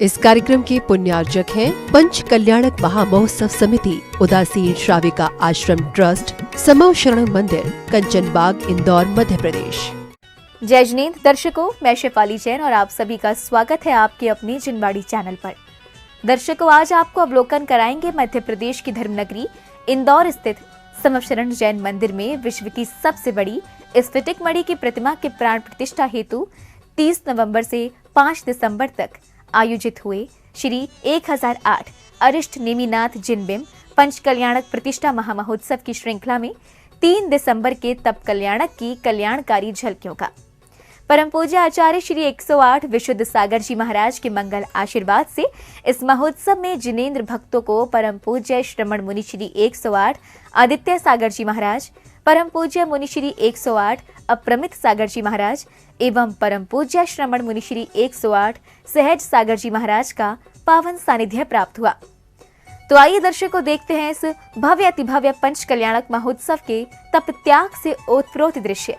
इस कार्यक्रम के पुण्यार्जक हैं पंच कल्याणक महामहोत्सव समिति, उदासीन श्राविका आश्रम ट्रस्ट, समव शरण मंदिर, कंचन बाग, इंदौर, मध्य प्रदेश। जय जिनेंद्र दर्शकों, मैं शेफाली जैन और आप सभी का स्वागत है आपके अपने जिनवाड़ी चैनल पर। दर्शकों, आज आपको अवलोकन कराएंगे मध्य प्रदेश की धर्मनगरी इंदौर स्थित समव शरण जैन मंदिर में विश्व की सबसे बड़ी स्फटिक मणि की प्रतिमा के प्राण प्रतिष्ठा हेतु 30 नवंबर से 5 दिसंबर तक आयोजित हुए श्री 1008 अरिष्ट नेमिनाथ जिनबिंब पंच कल्याणक प्रतिष्ठा महामहोत्सव की श्रृंखला में 3 दिसंबर के तप कल्याणक की कल्याणकारी झलकियों का परम पूज्य आचार्य श्री 108 विशुद्ध सागर जी महाराज के मंगल आशीर्वाद से इस महोत्सव में जिनेंद्र भक्तों को परम पूज्य श्रमण मुनि श्री 108 आदित्य सागर जी महाराज, परम पूज्य मुनि श्री 108 अप्रमित सागर जी महाराज एवं परम पूज्य श्रमण मुनि श्री 108 सहज सागर जी महाराज का पावन सानिध्य प्राप्त हुआ। तो आइए दर्शकों, देखते हैं इस भव्य अतिभव्य पंच कल्याणक महोत्सव के तप त्याग से ओतप्रोत दृश्य।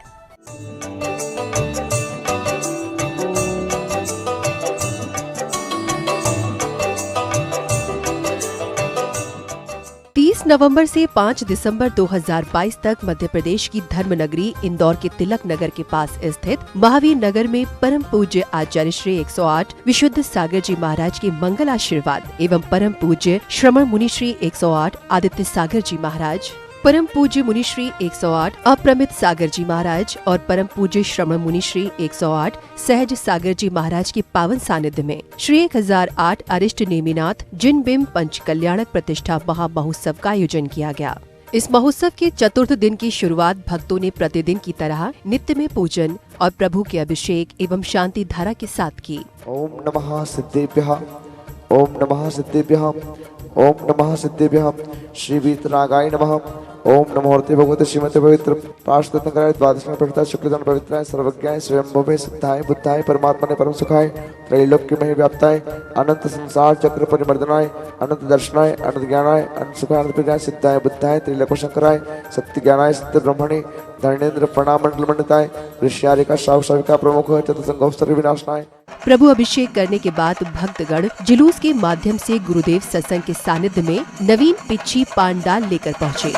30 नवंबर से 5 दिसंबर 2022 तक मध्य प्रदेश की धर्मनगरी इंदौर के तिलक नगर के पास स्थित महावीर नगर में परम पूज्य आचार्य श्री 108 विशुद्ध सागर जी महाराज के मंगल आशीर्वाद एवं परम पूज्य श्रमण मुनि श्री 108 आदित्य सागर जी महाराज, परम पूज्य मुनि श्री 108 अप्रमित सागर जी महाराज और परम पूज्य श्रमण मुनि श्री 108 सहज सागर जी महाराज के पावन सानिध्य में श्री 1008 अरिष्ट नेमिनाथ जिनबिंब पंच कल्याणक प्रतिष्ठा महामहोत्सव का आयोजन किया गया। इस महोत्सव के चतुर्थ दिन की शुरुआत भक्तों ने प्रतिदिन की तरह नित्य में पूजन और प्रभु के अभिषेक एवं शांति धारा के साथ की। ओम नमः सिद्धेभ्यः, ओम नमः सिद्धेभ्यः, ओम नमः सिद्धेभ्यः, श्री वीतरागाय नमः। ओम नमो मूर्ति भगवते श्रीमते पवित्र पार्षदंकराय द्वादश प्रवृत्ता शुक्लदान पवित्राय सर्वज्ञाय स्वयंभवे सिद्धाय बुद्धाय परमात्मने परम सुखाय त्रैलोक्य में व्याप्ताय अनंत संसार चक्र परिमर्दनाय अनंत दर्शनाय अनंत ज्ञानाय अनंत सुखाय अनंत प्रज्ञाय सिद्धाय बुद्धाय त्रैलोक्य शंकराय सत्य ज्ञानाय सत्य ब्रह्मणे धर्मेंद्र प्रणाम मंडल मंडिताय ऋष्यारिका श्रावशाविका प्रमुख चतुर्संगोस्तर विनाशनाय। प्रभु अभिषेक करने के बाद भक्तगण जुलूस के माध्यम से गुरुदेव सत्संग के सानिध्य में नवीन पिच्छी पांडाल लेकर पहुँचे।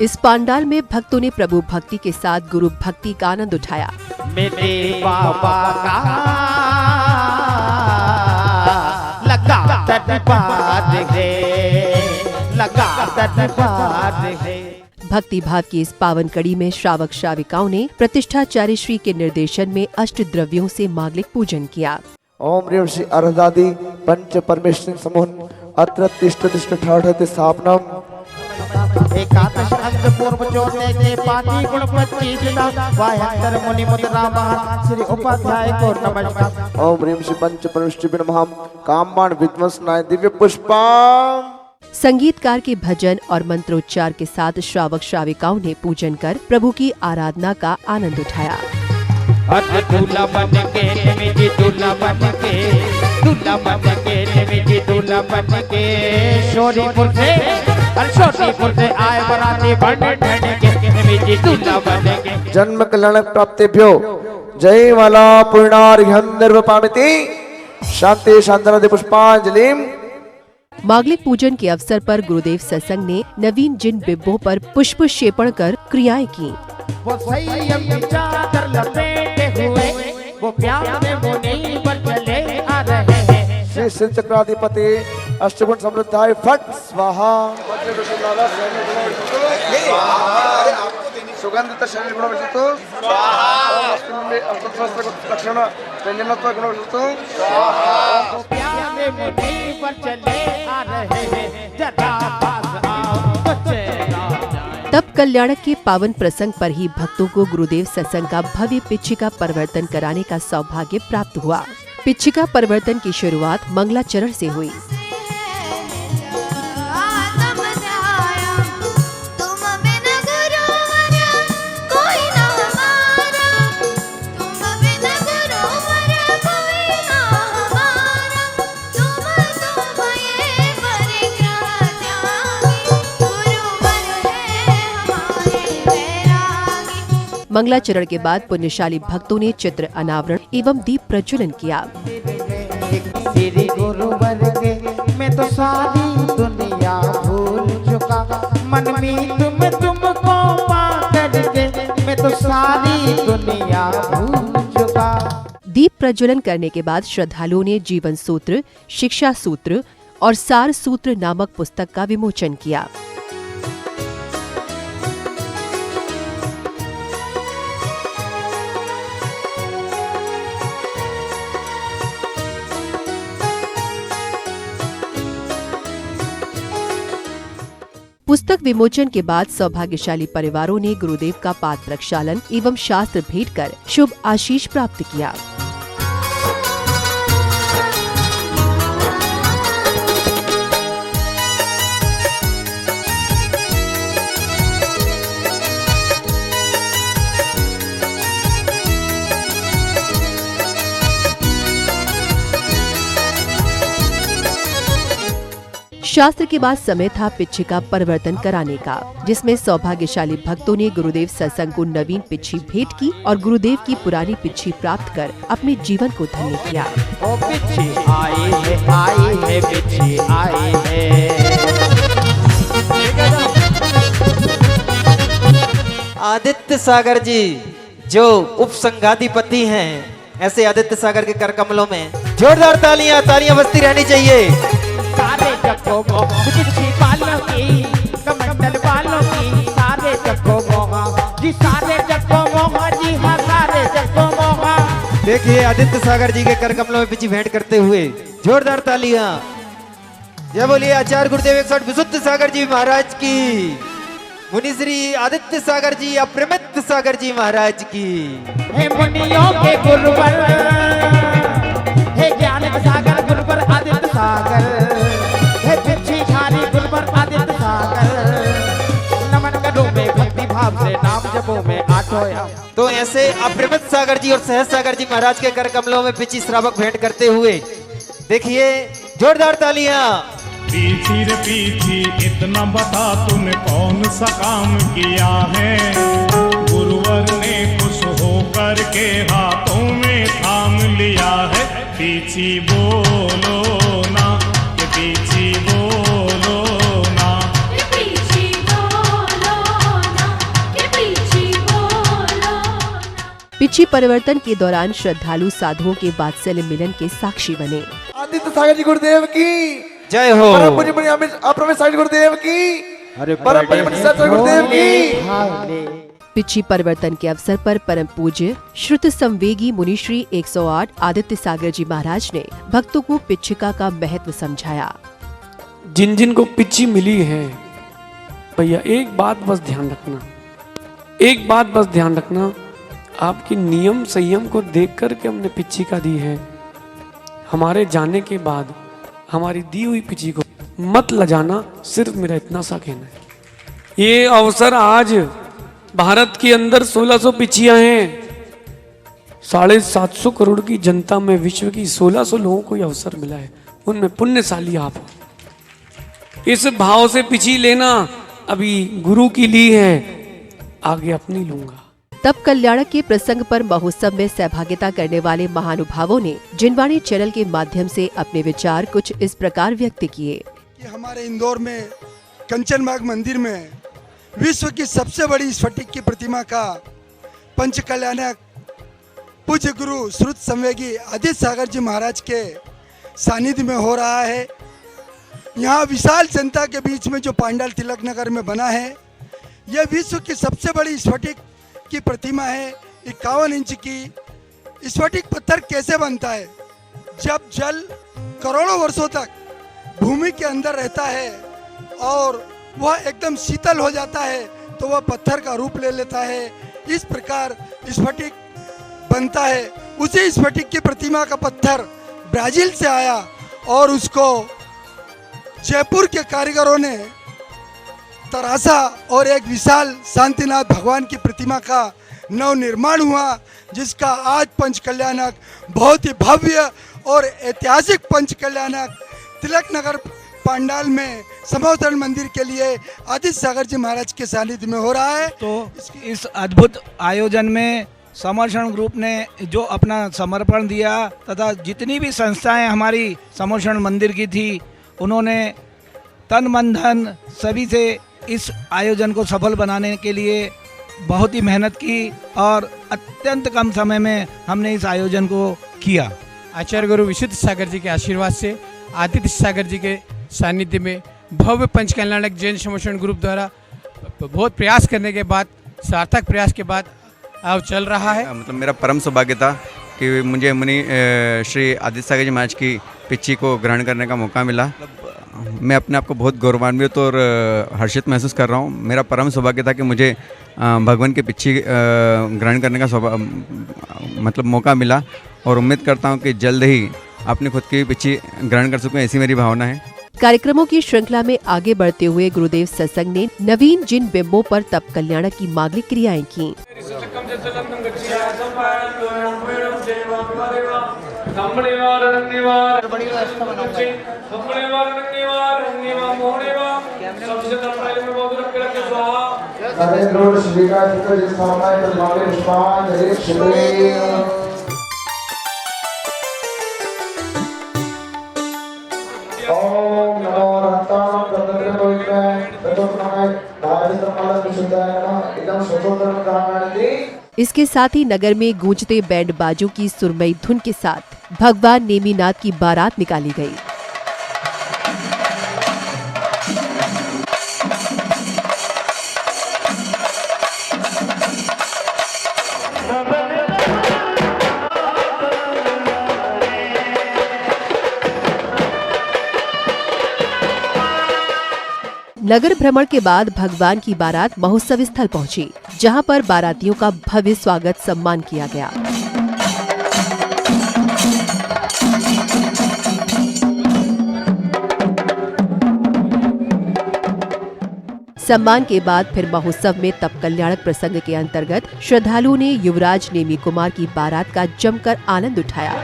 इस पांडाल में भक्तों ने प्रभु भक्ति के साथ गुरु भक्ति का आनंद उठाया। मेरे बाबा का लगा दरबार है, लगा दरबार है। भक्ति भाव की इस पावन कड़ी में श्रावक श्राविकाओं ने प्रतिष्ठाचार्य श्री के निर्देशन में अष्ट द्रव्यों से मांगलिक पूजन किया। ओम ह्रीं श्री अर्धादि पंच परमेश्वर समूह अत्र तिष्ठ तिष्ठ ठाठते स्थापनम एकादश अंग पूर्व जोड़ने के पानी गुण 25 वाह्यांतर मुनि मुद्रा महा श्री उपाध्याय को नमस्कार। ओम ह्रीं श्री पंच परमेश्वर नमः कामबाण विध्वंसनाय दिव्य पुष्पम। संगीतकार के भजन और मंत्रोच्चार के साथ श्रावक श्राविकाओं ने पूजन कर प्रभु की आराधना का आनंद उठाया। दूल्हा बन के निमिजी दूल्हा बन के दूल्हा बन के निमिजी दूल्हा बन के शोरीपुर से आए बराती बन के निमिजी दूल्हा बन के। जन्म कल्याण प्राप्तेभ्यो जय माला पूर्णार्घ्यंदर्वपामिति शांति शांतनादि पुष्पांजलिम। मांगलिक पूजन के अवसर पर गुरुदेव सत्संग ने नवीन जिन बिंबों पर पुष्प क्षेपण कर क्रियाएं की। वो संयम चादर लपेटे हुए वो प्यार में वो नहीं पर चले आ रहे हैं। श्री सिद्ध चक्राधिपति अष्टगुण समृद्धाय फट स्वाहा। सुगंधित शरीर गुण विशिष्टो स्वाहा। लक्षण व्यंजनत्व गुण विशिष्टो स्वाहा। वो प्यार में वो नहीं पर चले आ रहे हैं, जरा पास आओ तो चला जाए। तप कल्याणक के पावन प्रसंग पर ही भक्तों को गुरुदेव सत्संग का भव्य पिच्छिका परिवर्तन कराने का सौभाग्य प्राप्त हुआ। पिच्छिका परिवर्तन की शुरुआत मंगलाचरण से हुई। मंगलाचरण के बाद पुण्यशाली भक्तों ने चित्र अनावरण एवं दीप प्रज्वलन किया। श्री गुरुवर के मैं तो सारी दुनिया भूल चुका, मन में तुमको पा करके मैं तो सारी दुनिया भूल चुका। दीप प्रज्वलन करने के बाद श्रद्धालुओं ने जीवन सूत्र, शिक्षा सूत्र और सार सूत्र नामक पुस्तक का विमोचन किया। पुस्तक विमोचन के बाद सौभाग्यशाली परिवारों ने गुरुदेव का पाद प्रक्षालन एवं शास्त्र भेंट कर शुभ आशीष प्राप्त किया। शास्त्र के बाद समय था पिच्छी का परिवर्तन कराने का, जिसमें सौभाग्यशाली भक्तों ने गुरुदेव सत्संग को नवीन पिच्छी भेंट की और गुरुदेव की पुरानी पिच्छी प्राप्त कर अपने जीवन को धन्य किया। ओ पिच्छी आई है पिच्छी आई है। आदित्य सागर जी जो उप संघाधिपति हैं, ऐसे आदित्य सागर के कर कमलों में जोरदार तालियां बजती रहनी चाहिए। सारे जगो मोह पिच्छी वालों की, कमंडल वालों की, सारे जगो मोह जी, सारे जगो मोह जी, हाँ सारे जगो मोह। देखिए आदित्य सागर जी के कर कमलों में पिछी भेंट करते हुए जोरदार तालियां। जय बोलिए आचार्य गुरुदेव 108 विशुद्ध सागर जी महाराज की, मुनि श्री आदित्य सागर जी अप्रमित सागर जी महाराज की। हे मुनियों के गुरुवर, हे ज्ञान सागर गुरुवर आदित्य सागर, हे पिच्छीधारी गुरुवर आदित्य सागर। नमन करो में भक्ति भाव से नाम जपो में आठो या। तो ऐसे अप्रमित सागर जी और सहज सागर जी महाराज के कर कमलों में पिछी श्रावक भेंट करते हुए देखिए जोरदार तालियां। पीछी रे पीछी इतना बता तूने कौन सा काम किया है, गुरुवर ने खुश होकर के हाथों में थाम लिया है। पीछी बोलो ना, ये पीछी बोलो ना, ये पीछी बोलो ना, ये पीछी बोलो ना। पिच्छी परिवर्तन के दौरान श्रद्धालु साधुओं के वात्सल्य मिलन के साक्षी बने। आदित्य सागर जी गुरुदेव की जय हो। परम पूज्य अप्रमेय सागर गुरुदेव की, परम पूज्य सागर गुरुदेव की। पिच्छी परिवर्तन के अवसर पर परम पूज्य श्रुत संवेगी मुनि श्री 108 आदित्य सागर जी महाराज ने भक्तों को पिच्छिका का महत्व समझाया। जिन जिन को पिच्छी मिली है भैया, एक बात बस ध्यान रखना, एक बात बस ध्यान रखना, आपकी नियम संयम को देख कर के हमने पिच्छिका दी है। हमारे जाने के बाद हमारी दी हुई पिच्छी को मत लजाना, सिर्फ मेरा इतना सा कहना है। ये अवसर आज भारत के अंदर 1600 पिच्छियां हैं, 750 करोड़ की जनता में विश्व की 1600 लोगों को यह अवसर मिला है, उनमें पुण्यशाली आप हो। इस भाव से पिच्छी लेना, अभी गुरु की ली है, आगे अपनी लूंगा। तब कल्याणक के प्रसंग पर महोत्सव में सहभागिता करने वाले महानुभावों ने जिनवाणी चैनल के माध्यम से अपने विचार कुछ इस प्रकार व्यक्त किए। कि हमारे इंदौर में कंचन बाग मंदिर में विश्व की सबसे बड़ी स्फटिक की प्रतिमा का पंच कल्याणक पूज्य गुरु श्रुत संवेगी आदित्य सागर जी महाराज के सानिध्य में हो रहा है। यहाँ विशाल जनता के बीच में जो पांडाल तिलक नगर में बना है, यह विश्व की सबसे बड़ी स्फटिक की प्रतिमा है। 51 इंच की स्फटिक पत्थर कैसे बनता है? जब जल करोड़ों वर्षों तक भूमि के अंदर रहता है और वह एकदम शीतल हो जाता है तो वह पत्थर का रूप ले लेता है। इस प्रकार स्फटिक बनता है। उसी स्फटिक की प्रतिमा का पत्थर ब्राजील से आया और उसको जयपुर के कारीगरों ने तराशा और एक विशाल शांतिनाथ भगवान की प्रतिमा का नव निर्माण हुआ, जिसका आज पंच कल्याणक बहुत ही भव्य और ऐतिहासिक पंच कल्याणक तिलक नगर पांडाल में समावतरण मंदिर के लिए आदित्य सागर जी महाराज के सानिध्य में हो रहा है। तो इस अद्भुत आयोजन में समर्षण ग्रुप ने जो अपना समर्पण दिया तथा जितनी भी संस्थाएं हमारी समर्षण मंदिर की थी उन्होंने तन मन धन सभी से इस आयोजन को सफल बनाने के लिए बहुत ही मेहनत की और अत्यंत कम समय में हमने इस आयोजन को किया। आचार्य गुरु विशुद्ध सागर जी के आशीर्वाद से आदित्य सागर जी के सानिध्य में भव्य पंच कल्याणक जैन समर्षण ग्रुप द्वारा बहुत प्रयास करने के बाद, सार्थक प्रयास के बाद अब चल रहा है। मतलब मेरा परम सौभाग्य था कि मुझे मुनि श्री आदित्य सागर जी महाराज की पिच्ची को ग्रहण करने का मौका मिला। मैं अपने आप को बहुत गौरवान्वित और हर्षित महसूस कर रहा हूँ। मेरा परम सौभाग्य था कि मुझे भगवान की पिच्ची ग्रहण करने का मतलब मौका मिला और उम्मीद करता हूँ कि जल्द ही अपनी खुद की पिच्ची ग्रहण कर सकूँ, ऐसी मेरी भावना है। कार्यक्रमों की श्रृंखला में आगे बढ़ते हुए गुरुदेव सत्संग ने नवीन जिन बिंबों पर तप कल्याणक की मांगलिक क्रियाएं की। ओम नमो रत्तानां तत्र पवित्राय ततोनाय धारित्रमल विशुद्धाय इदं स्वतंत्रं ग्रहणाति। इसके साथ ही नगर में गूंजते बैंड बाजों की सुरमई धुन के साथ भगवान नेमीनाथ की बारात निकाली गई। नगर भ्रमण के बाद भगवान की बारात महोत्सव स्थल पहुंची, जहां पर बारातियों का भव्य स्वागत सम्मान किया गया। सम्मान के बाद फिर महोत्सव में तप कल्याणक प्रसंग के अंतर्गत श्रद्धालुओं ने युवराज नेमी कुमार की बारात का जमकर आनंद उठाया।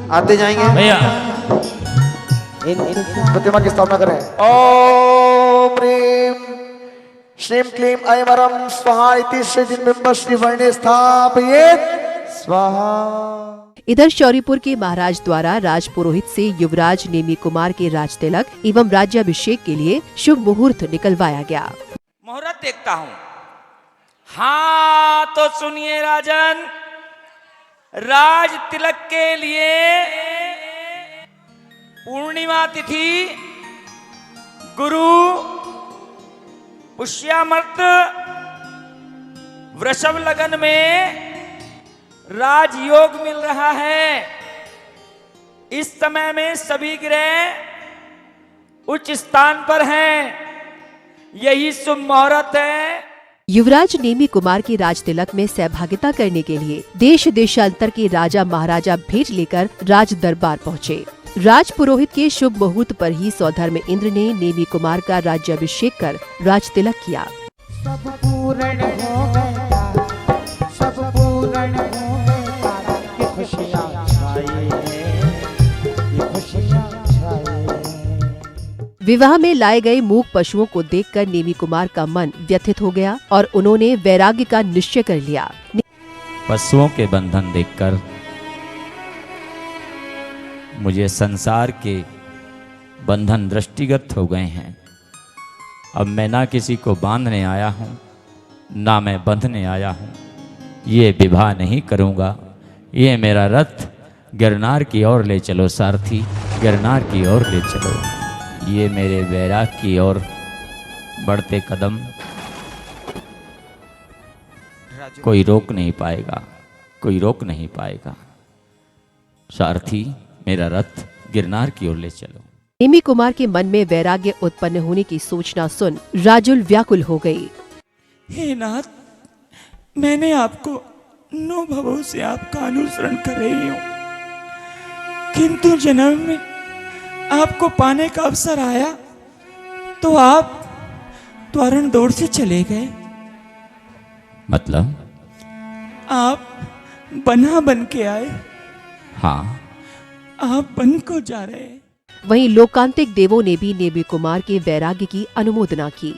आते जाएंगे भैया प्रतिमा की स्थापना करें। ओम ह्रीं श्रीं क्लीं ऐं स्वाहा इति श्रीजिन्बिम्ब श्रीवर्णे स्थापयेत् स्वाहा। इधर शौरीपुर के महाराज द्वारा राज पुरोहित से युवराज नेमी कुमार के राज तिलक एवं राज्याभिषेक के लिए शुभ मुहूर्त निकलवाया गया। मुहूर्त देखता हूँ। हाँ तो सुनिए राजन, राज तिलक के लिए पूर्णिमा तिथि गुरु पुष्यामर्त वृषभ लगन में राजयोग मिल रहा है। इस समय में सभी ग्रह उच्च स्थान पर हैं। यही शुभ मुहूर्त है। युवराज नेमी कुमार के राज तिलक में सहभागिता करने के लिए देश देशांतर के राजा महाराजा भेंट लेकर राज दरबार पहुँचे। राज पुरोहित के शुभ मुहूर्त पर ही सौधर्म इंद्र ने नेमी कुमार का राज्याभिषेक कर राज तिलक किया। सब पूर्ण हो गया, सब पूर्ण हो गया, ये खुशियाँ छाई हैं, ये खुशियाँ छाई हैं। विवाह में लाए गए मूक पशुओं को देखकर नेमी कुमार का मन व्यथित हो गया और उन्होंने वैराग्य का निश्चय कर लिया। पशुओं के बंधन देखकर मुझे संसार के बंधन दृष्टिगत हो गए हैं। अब मैं ना किसी को बांधने आया हूँ, ना मैं बंधने आया हूँ। ये विवाह नहीं करूँगा। ये मेरा रथ गिरनार की ओर ले चलो सारथी, गिरनार की ओर ले चलो। ये मेरे वैराग की ओर बढ़ते कदम कोई रोक नहीं पाएगा, कोई रोक नहीं पाएगा। सारथी मेरा रथ गिरनार की ओर ले चलो। नेमी कुमार के मन में वैराग्य उत्पन्न होने की सूचना सुन राजुल व्याकुल हो गई। हे नाथ, मैंने आपको 9 भवों से आपका अनुसरण कर रही हूँ, किंतु जन्म में आपको पाने का अवसर आया तो आप त्वरण दौड़ से चले गए। मतलब? आप बन्हा बन के आए। हाँ, आप बन को जा रहे हैं। वहीं लोकांतिक देवों ने भी नेमी कुमार के वैराग्य की अनुमोदना की।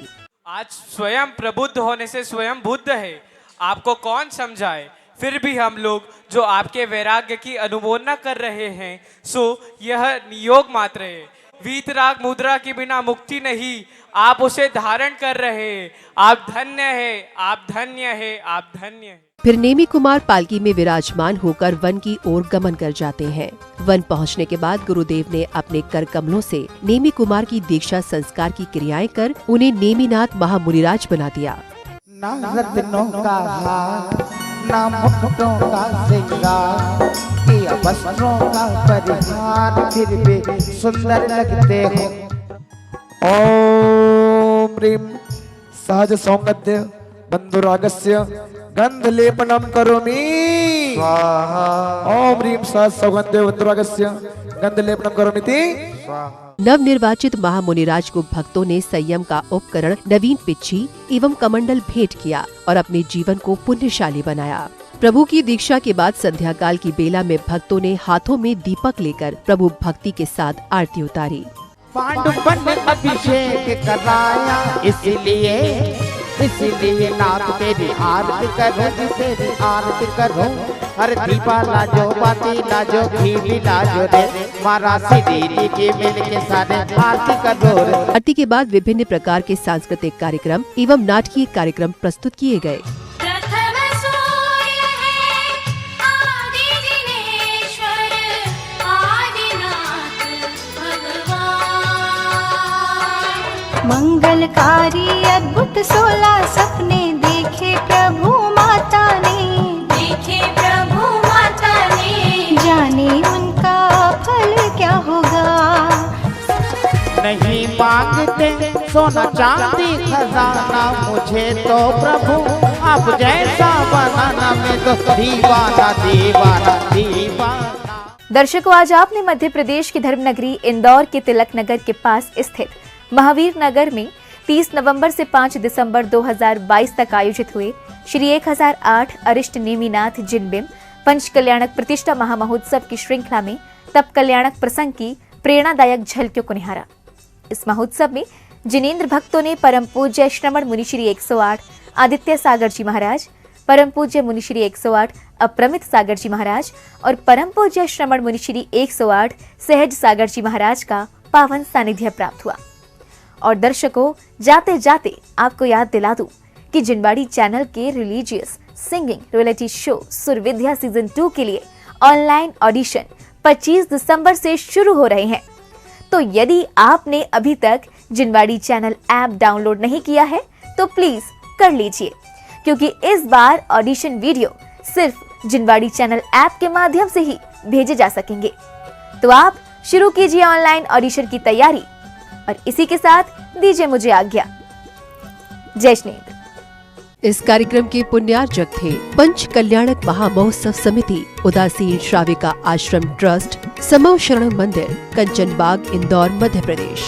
आज स्वयं प्रबुद्ध होने से स्वयं बुद्ध है, आपको कौन समझाए। फिर भी हम लोग जो आपके वैराग्य की अनुमोदना कर रहे हैं सो यह नियोग मात्र है। वीतराग मुद्रा के बिना मुक्ति नहीं, आप उसे धारण कर रहे हैं। आप धन्य है, आप धन्य है, आप धन्य है। फिर नेमी कुमार पालकी में विराजमान होकर वन की ओर गमन कर जाते हैं। वन पहुंचने के बाद गुरुदेव ने अपने कर कमलों से नेमी कुमार की दीक्षा संस्कार की क्रियाएं कर उन्हें नेमिनाथ महामुनिराज बना दिया। ना रत्नों का हार, ना मुकुटों का श्रृंगार, किया वस्त्रों का परिहार, फिर भी सुंदर लगते हो। ओम ह्रीं सहज सौगंध्य बंधुरागस्य गंधलेपनम करोमि स्वाहा। ओम ह्रीं सहज सौगंध्य बंधुरागस्य गंधलेपनम करोमि स्वाहा। नव निर्वाचित महामुनिराज को भक्तों ने संयम का उपकरण नवीन पिच्छी एवं कमंडल भेंट किया और अपने जीवन को पुण्यशाली बनाया। प्रभु की दीक्षा के बाद संध्या काल की बेला में भक्तों ने हाथों में दीपक लेकर प्रभु भक्ति के साथ आरती उतारी। पांडुपन ने अभिषेक कराया, इसलिए नाथ तेरी आरती करूं, तेरी आरती करूं। हर दीपा लाजो, बाती लाजो, घी भी लाजो रे, मारा सीधी के मिल के सारे आरती करो रे। आरती के बाद विभिन्न प्रकार के सांस्कृतिक कार्यक्रम एवं नाटकीय कार्यक्रम प्रस्तुत किए गए। मंगलकारी अद्भुत 16 सपने देखे प्रभु माता ने, देखे प्रभु माता ने, जाने उनका फल क्या होगा। नहीं मांगते सोना चांदी खजाना, मुझे तो प्रभु आप जैसा बनाना, मैं तो दीवाना दीवाना दीवाना। दर्शकों, आज आपने मध्य प्रदेश की धर्म नगरी इंदौर के तिलक नगर के पास स्थित महावीर नगर में 30 नवंबर से 5 दिसंबर 2022 तक आयोजित हुए श्री 1008 अरिष्ट नेमिनाथ जिनबिंब पंच कल्याणक प्रतिष्ठा महामहोत्सव की श्रृंखला में तप कल्याणक प्रसंग की प्रेरणादायक झलकियों को निहारा। इस महोत्सव में जिनेंद्र भक्तों ने परम पूज्य श्रमण मुनि श्री 108 आदित्य सागर जी महाराज, परम पूज्य मुनि श्री 108 अप्रमित सागर जी महाराज और परम पूज्य श्रमण मुनि श्री 108 सहज सागर जी महाराज का पावन सानिध्य प्राप्त हुआ। और दर्शकों, जाते जाते आपको याद दिला दूं कि जिनवाड़ी चैनल के religious singing reality show Survidya season 2 के लिए ऑनलाइन ऑडिशन 25 दिसंबर से शुरू हो रहे हैं। तो यदि आपने अभी तक जिनवाड़ी चैनल ऐप डाउनलोड नहीं किया है तो प्लीज कर लीजिए, क्योंकि इस बार ऑडिशन वीडियो सिर्फ जिनवाड़ी चैनल ऐप के माध्यम से ही भेजे जा सकेंगे। तो आप शुरू कीजिए ऑनलाइन ऑडिशन की तैयारी और इसी के साथ दीजिए मुझे आज्ञा। जय श्रीनेंद्र। इस कार्यक्रम के पुण्यार्जक थे पंच कल्याणक महामहोत्सव समिति, उदासीन श्राविका आश्रम ट्रस्ट, समव शरण मंदिर, कंचन बाग, इंदौर, मध्य प्रदेश।